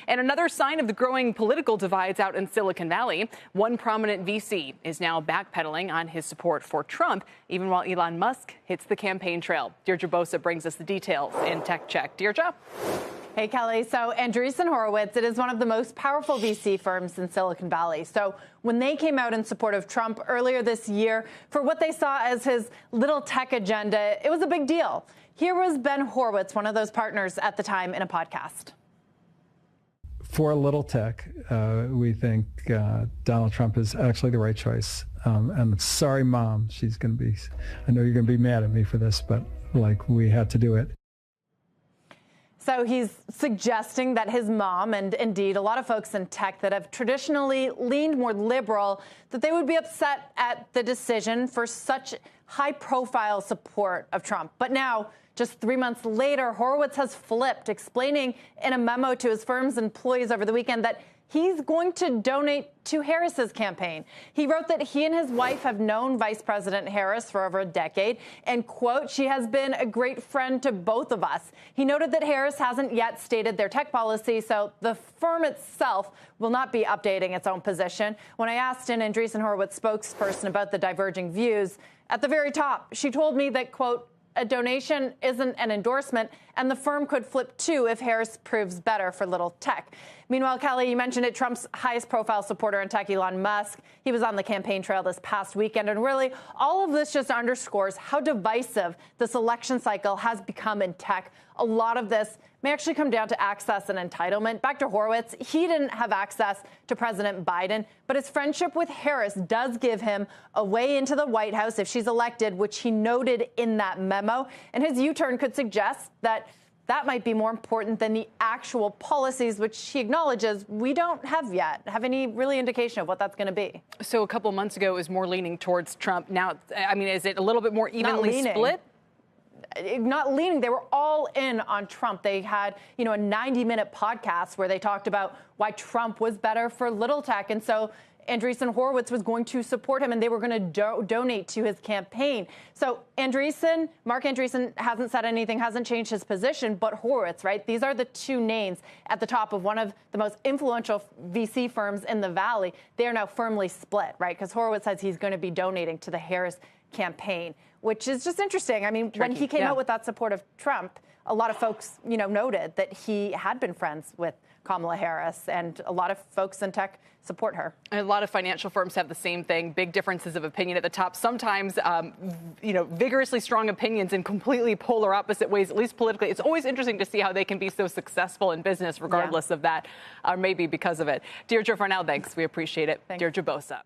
And another sign of the growing political divides out in Silicon Valley. One prominent VC is now backpedaling on his support for Trump, even while Elon Musk hits the campaign trail. Deirdre Bosa brings us the details in Tech Check. Deirdre? Hey, Kelly. So Andreessen Horowitz, it is one of the most powerful VC firms in Silicon Valley. So when they came out in support of Trump earlier this year for what they saw as his little tech agenda, it was a big deal. Here was Ben Horowitz, one of those partners at the time, in a podcast. For little tech, we think Donald Trump is actually the right choice. And sorry, Mom, I know you're going to be mad at me for this, but we had to do it. So he's suggesting that his mom, and indeed a lot of folks in tech that have traditionally leaned more liberal, that they would be upset at the decision for such high-profile support of Trump. But now, just 3 months later, Horowitz has flipped, explaining in a memo to his firm's employees over the weekend that he's going to donate to Harris's campaign. He wrote that he and his wife have known Vice President Harris for over a decade, and, quote, she has been a great friend to both of us. He noted that Harris hasn't yet stated their tech policy, so the firm itself will not be updating its own position. When I asked an Andreessen Horowitz spokesperson about the diverging views, at the very top, she told me that, quote, a donation isn't an endorsement, and the firm could flip too if Harris proves better for little tech. Meanwhile, Kelly, you mentioned it, Trump's highest profile supporter in tech, Elon Musk, he was on the campaign trail this past weekend. And really, all of this just underscores how divisive this election cycle has become in tech. A lot of this may actually come down to access and entitlement. Back to Horowitz, he didn't have access to President Biden, but his friendship with Harris does give him a way into the White House if she's elected, which he noted in that memo. And his U-turn could suggest that that might be more important than the actual policies, which he acknowledges we don't have yet have any really indication of what that's going to be. So a couple months ago, it was more leaning towards Trump. Now, I mean, is it a little bit more evenly split? Not leaning. They were all in on Trump. They had, a 90-minute podcast where they talked about why Trump was better for little tech. And so Andreessen Horowitz was going to support him, and they were going to donate to his campaign. So Mark Andreessen hasn't said anything, hasn't changed his position, but Horowitz, right? These are the two names at the top of one of the most influential VC firms in the Valley. They are now firmly split, right? Because Horowitz says he's going to be donating to the Harris campaign, which is just interesting. I mean, when he came out with that support of Trump, a lot of folks, noted that he had been friends with Kamala Harris, and a lot of folks in tech support her. And a lot of financial firms have the same thing, big differences of opinion at the top, sometimes, vigorously strong opinions in completely polar opposite ways, at least politically. It's always interesting to see how they can be so successful in business regardless of that, or maybe because of it. Deirdre, for now, thanks. We appreciate it. Thanks. Deirdre Bosa.